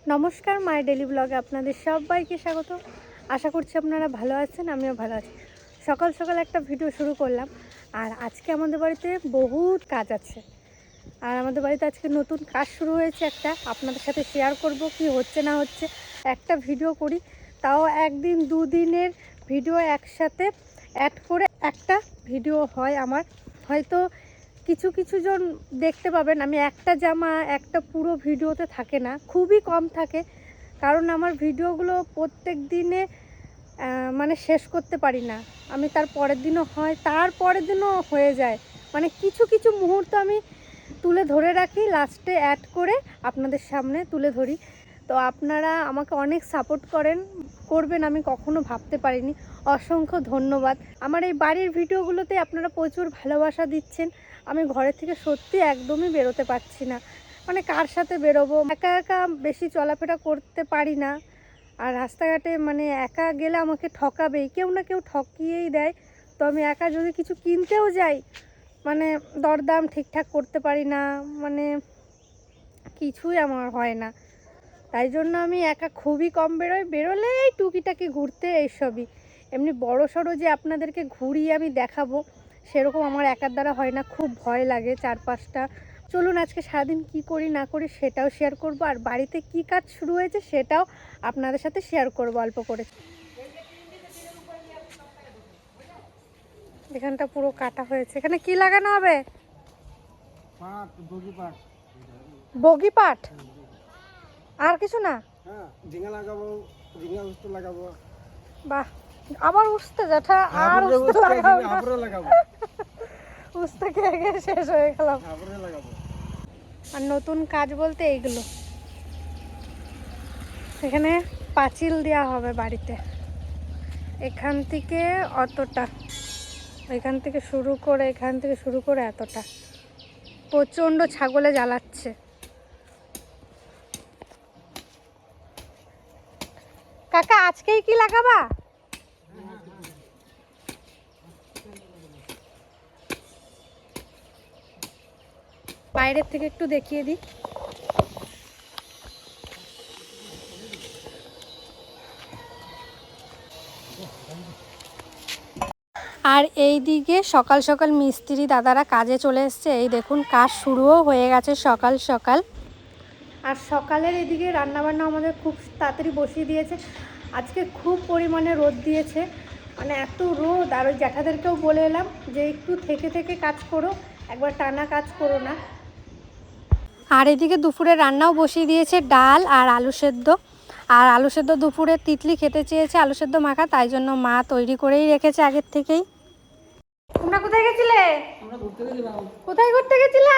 নমস্কার, মাই ডেলি ব্লগে আপনাদের সবাইকে স্বাগত। আশা করছি আপনারা ভালো আছেন, আমিও ভালো আছি। সকাল সকাল একটা ভিডিও শুরু করলাম। আর আজকে আমাদের বাড়িতে বহুত কাজ আছে। আর আমাদের বাড়িতে আজকে নতুন কাজ শুরু হয়েছে একটা, আপনাদের সাথে শেয়ার করব কি হচ্ছে না হচ্ছে। একটা ভিডিও করি, তাও একদিন দুদিনের ভিডিও একসাথে অ্যাড করে একটা ভিডিও হয় আমার। হয়তো কিছু কিছু জন দেখতে পাবেন, আমি একটা জামা একটা পুরো ভিডিওতে থাকে না, খুবই কম থাকে। কারণ আমার ভিডিওগুলো প্রত্যেক দিনে মানে শেষ করতে পারি না আমি। তার পরের দিনও হয়, তার পরের দিনও হয়ে যায়। মানে কিছু কিছু মুহূর্ত আমি তুলে ধরে রাখি, লাস্টে অ্যাড করে আপনাদের সামনে তুলে ধরি। তো আপনারা আমাকে অনেক সাপোর্ট করবেন, আমি কখনো ভাবতে পারিনি। অসংখ্য ধন্যবাদ। আমার এই বাড়ির ভিডিওগুলোতে আপনারা প্রচুর ভালোবাসা দিচ্ছেন। আমি ঘরের থেকে সত্যি একদমই বেরোতে পারছি না। মানে কার সাথে বেরোবো, একা একা বেশি চলাফেরা করতে পারি না। আর রাস্তাঘাটে মানে একা গেলে আমাকে ঠকাবেই, কেউ না কেউ ঠকিয়েই দেয়। তো আমি একা যদি কিছু কিনতেও যাই, মানে দরদাম ঠিকঠাক করতে পারি না, মানে কিছুই আমার হয় না। তাই জন্য আমি একা খুবই কম বেরোই, বেরোলেই টুকিটাকি ঘুরতে এইসবই। এমনি বড় সড়ো যে আপনাদেরকে ঘুরিয়ে আমি দেখাবো, সেরকম আমার একার দ্বারা হয় না, খুব ভয় লাগে চারপাশটা। চলুন আজকে সারাদিন কি করি না করি সেটাও শেয়ার করব, আর বাড়িতে কি কাজ শুরু হয়েছে সেটাও আপনাদের সাথে শেয়ার করব অল্প করে। এখানটা পুরো কাটা হয়েছে। এখানে কি লাগানো হবে? বগি পাট, আর কিছু না? বাহ, আবার উঠতে জ্যাঠা, আর উঠতে গিয়ে শেষ হয়ে গেলাম। আর নতুন কাজ বলতে এইগুলো, এখানে পাঁচিল দেওয়া হবে বাড়িতে। এখান থেকে অতটা, এখান থেকে শুরু করে এতটা। প্রচণ্ড ছাগলে জ্বালাচ্ছে। কাকা আজকেই কি লাগাবা? বাইরের থেকে একটু দেখিয়ে দিই। আর এই দিকে সকাল সকাল মিস্ত্রি দাদারা কাজে চলে এসছে। এই দেখুন কাজ শুরুও হয়ে গেছে সকাল সকাল। আর সকালের এদিকে রান্নাবান্না আমাদের খুব তাড়াতাড়ি বসিয়ে দিয়েছে। আজকে খুব পরিমাণে রোদ দিয়েছে, মানে এত রোদ। আর ওই জ্যাঠাদেরকেও বলে এলাম যে একটু থেকে থেকে কাজ করো, একবার টানা কাজ করো না। আর এদিকে দুপুরে রান্নাও বসিয়ে দিয়েছে, ডাল আর আলু সেদ্ধ। আর আলু সেদ্ধ দুপুরে তিতলি খেতে চেয়েছে আলু সেদ্ধ মাখা, তাই জন্য মা তৈরি করেই রেখেছে আগের থেকেই। তোমরা কোথায় গেছিলে? কোথায় ঘুরতে গেছিলা?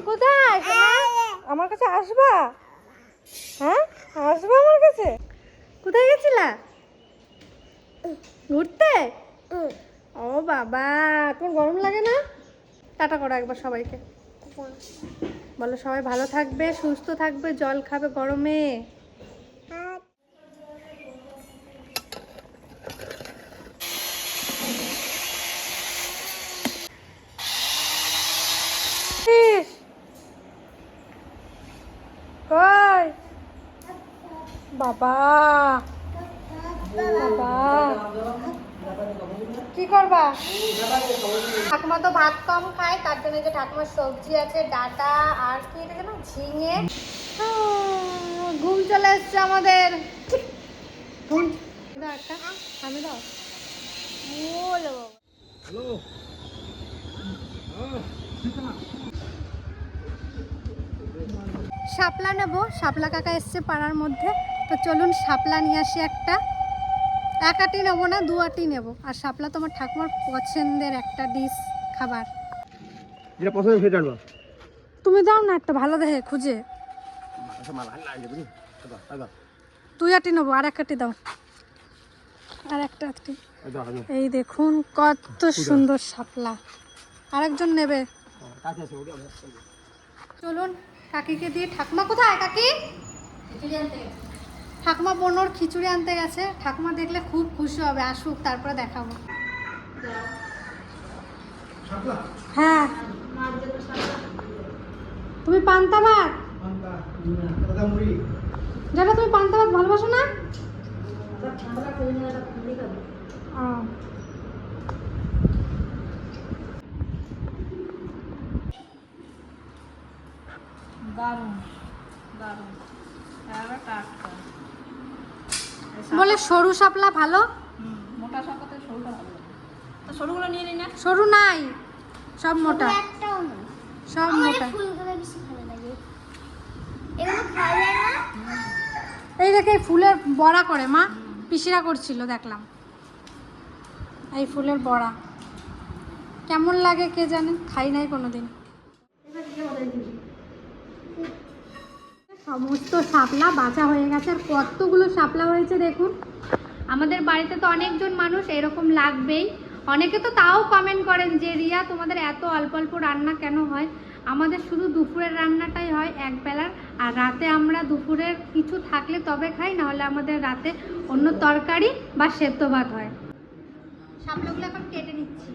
কোথায়? আমার কাছে আসবা? হ্যাঁ আসবা আমার কাছে? কোথায় গেছিলা ঘুরতে? ও বাবা, তোমার গরম লাগে না? টাটা করো একবার সবাইকে, বলো সবাই ভালো থাকবে, সুস্থ থাকবে, জল খাবে গরমে। কই বাবা, বাবা কি করবা? ঠাকুমা তো ভাত কম খায়, তার জন্য যে ঠাকুমার সবজি আছে, ডাটা আর কি এটা যেন ঝিঙে। ঘুম চলে এসছে আমাদের। ঘুম একটা আমি দাও বলো। শাপলা নেবো, শাপলা কাকা এসছে পাড়ার মধ্যে, তো চলুন শাপলা নিয়ে আসি একটা। এক আটি নেবো না, 2 আটি নেবো। আর শাপলা তোমার ঠাকুমার পছন্দের একটা ডিশ, খাবার। যেটা পছন্দ সেটা আনবা। তুমি দাও না একটা ভালো দেখে খুঁজে। 2 আটি নেবো, আর 1 আটি দাও, আর একটা আটি। এই দেখুন কত সুন্দর শাপলা, আরেকজন নেবে। চলুন কাকিকে দিয়ে। ঠাকুমা কোথায়? কাকি ঠাকুমা বোনর খিচুড়ি আনতে গেছে। ঠাকুমা দেখলে খুব খুশি হবে, আসুক তারপরে দেখাবো। হ্যাঁ তুমি পান্তা ভাত যেটা তুমি পান্তা ভাত ভালোবাসো না? বলে সরু শাপলা ভালো, মোটা শাপলাতে সরুটা ভালো লাগে। তো সরুগুলো নিয়ে নিই না? সরু নাই, সব মোটা, একটাও না। সব আমার মোটা। ফুলগুলো বেশি ভালো লাগে। এগুলো খাওয়া যায় না? এই দেখে এই ফুলের বড়া করে মা, পিসিরা করছিল দেখলাম। এই ফুলের বড়া কেমন লাগে কে জানে, খাই নাই কোনোদিন। সমস্ত শাপলা বাছা হয়ে গেছে, আর কতগুলো শাপলা হয়েছে দেখুন। আমাদের বাড়িতে তো অনেকজন মানুষ, এরকম লাগবেই। অনেকে তো তাও কমেন্ট করেন যে রিয়া তোমাদের এত অল্প অল্প রান্না কেন হয়। আমাদের শুধু দুপুরের রান্নাটাই হয় একবেলার, আর রাতে আমরা দুপুরের কিছু থাকলে তবে খাই, নাহলে আমাদের রাতে অন্য তরকারি বা সেদ্ধ ভাত হয়। শাপলাগুলো এখন কেটে নিচ্ছি,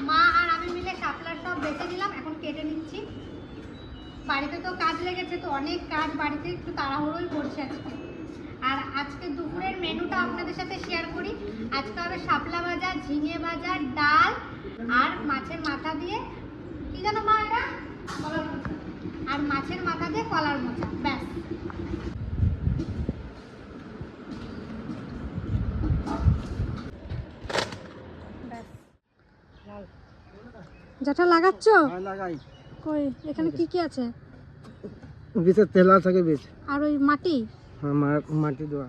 মা আর আমি মিলে শাপলা সব বেছে নিলাম, এখন কেটে নিচ্ছি। বাড়িতে তো কাজ লেগেছে, তো অনেক কাজ বাড়িতে, একটু তাড়াহুড়োই করছে আজকে। আর আজকে দুপুরের মেনুটা আপনাদের সাথে শেয়ার করি। আজকে হবে শাপলা ভাজা, ঝিঙে ভাজা, ডাল আর মাছের মাথা দিয়ে কি জানো মা এটা, কলার মোচা। আর মাছের মাথা দিয়ে কলার মোচা, ব্যাস। যেটা লাগাচ্ছ লাগাই কই, এখানে কি কি আছে? বীজের তেলা থাকে বীজ, আর ওই মাটি, হ্যাঁ মাটি দেওয়া।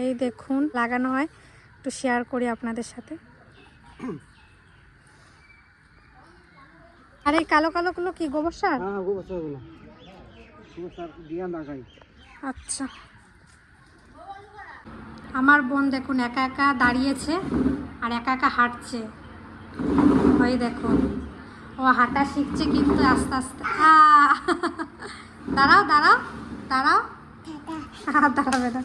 এই দেখুন লাগানো হয়, একটু শেয়ার করি আপনাদের সাথে। আর এই কালো কালো গুলো কি গোবর সার? হ্যাঁ গোবর সার গুলো, গোবর সার দিয়া লাগাই। আচ্ছা, আমার বোন দেখুন একা একা দাঁড়িয়েছে আর একা একা হাঁটছে। ওই দেখুন ও হাঁটা শিখছে কিন্তু আস্তে আস্তে। দাঁড়াও দাঁড়াও দাঁড়াও, দাঁড়াবে না।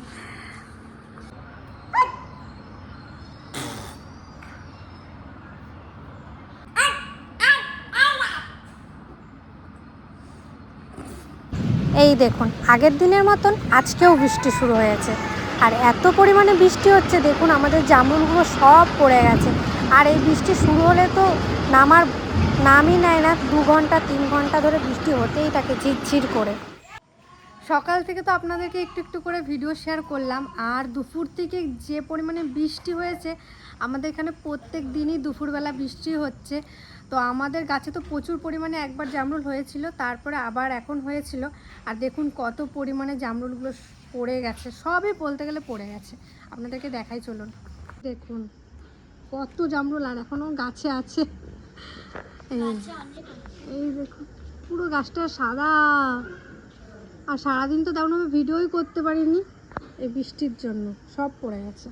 এই দেখুন আগের দিনের মতন আজকেও বৃষ্টি শুরু হয়েছে, আর এত পরিমাণে বৃষ্টি হচ্ছে দেখুন, আমাদের জামরুলগুলো সব পড়ে গেছে। আর এই বৃষ্টি শুরু হলে তো নামই নেয় না, 2 ঘন্টা 3 ঘন্টা ধরে বৃষ্টি হতেই থাকে ঝিরঝির করে। সকাল থেকে তো আপনাদেরকে একটু একটু করে ভিডিও শেয়ার করলাম, আর দুপুর থেকে যে পরিমাণে বৃষ্টি হয়েছে, আমাদের এখানে প্রত্যেক দিনই দুপুরবেলা বৃষ্টি হচ্ছে। তো আমাদের গাছে তো প্রচুর পরিমাণে একবার জামরুল হয়েছিল, তারপরে আবার এখন হয়েছিল। আর দেখুন কত পরিমাণে জামরুলগুলো পড়ে গেছে, সবই বলতে গেলে পড়ে গেছে। আপনাদেরকে দেখাই চলুন, দেখুন কত জামরুল আর এখনও গাছে আছে। এই দেখুন পুরো গাছটা সাদা, আর সারাদিন তো তেমন আমি ভিডিওই করতে পারিনি এই বৃষ্টির জন্য, সব পড়ে গেছে।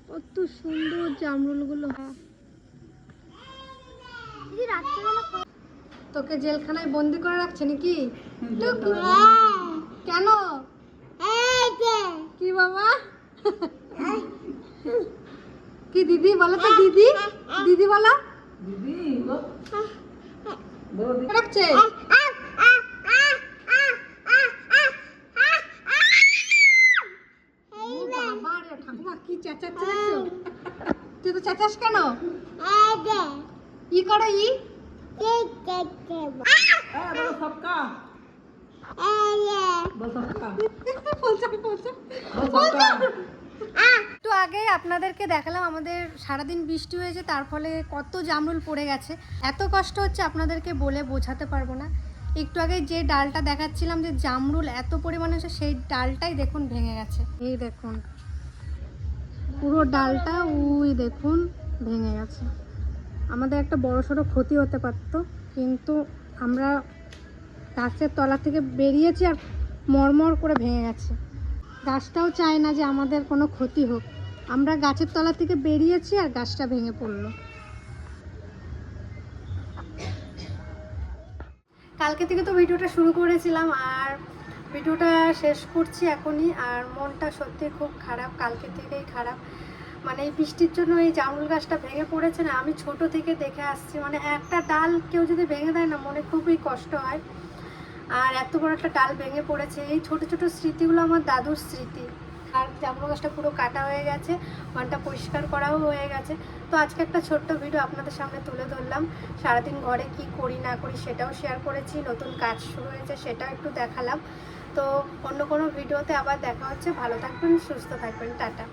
কত সুন্দর জামরুলগুলো। দিদি রাত্রেবেলা তোকে জেলখানায় বন্দি করে রাখছে নাকি? কেন? কি বাবা? কি দিদি বলো তো, দিদি দিদি বলো, রাখছে। বাবা রে ঠাকুমা কি চেঁচাচ্ছে দেখছো? তুই তো চেঁচাস কেন? ই করো ই। একটু আগে আপনাদেরকে দেখালাম আমাদের সারাদিন বৃষ্টি হয়েছে, তার ফলে কত জামরুল পড়ে গেছে। এত কষ্ট হচ্ছে আপনাদেরকে বলে বোঝাতে পারবো না। একটু আগে যে ডালটা দেখাচ্ছিলাম যে জামরুল এত পরিমাণে হচ্ছে, সেই ডালটাই দেখুন ভেঙে গেছে। এই দেখুন পুরো ডালটা ওই দেখুন ভেঙে গেছে। আমাদের একটা বড়সড় ক্ষতি হতে পারতো, কিন্তু আমরা গাছের তলা থেকে বেরিয়েছি আর মরমর করে ভেঙে গেছে। গাছটাও চায় না যে আমাদের কোনো ক্ষতি হোক, আমরা গাছের তলা থেকে বেরিয়েছি আর গাছটা ভেঙে পড়লো। কালকে থেকে তো ভিডিওটা শুরু করেছিলাম, আর ভিডিওটা শেষ করছি এখনই। আর মনটা সত্যি খুব খারাপ, কালকে থেকেই খারাপ। মানে এই বৃষ্টির জন্য এই জামরুল গাছটা ভেঙে পড়েছে না, আমি ছোট থেকে দেখে আসছি, মানে একটা ডাল কেউ যদি ভেঙে দেয় না মনে খুবই কষ্ট হয়। আর এত বড় একটা ডাল ভেঙে পড়েছে। এই ছোট ছোট স্মৃতিগুলো আমার দাদুর স্মৃতি। আর জামরুল গাছটা পুরো কাটা হয়ে গেছে, ওয়ানটা পরিষ্কার করাও হয়ে গেছে। তো আজকে একটা ছোট্ট ভিডিও আপনাদের সামনে তুলে ধরলাম। সারাদিন ঘরে কি করি না করি সেটাও শেয়ার করেছি, নতুন কাজ শুরু হয়েছে সেটাও একটু দেখালাম। তো অন্য কোনো ভিডিওতে আবার দেখা হচ্ছে। ভালো থাকবেন, সুস্থ থাকবেন, টাটা।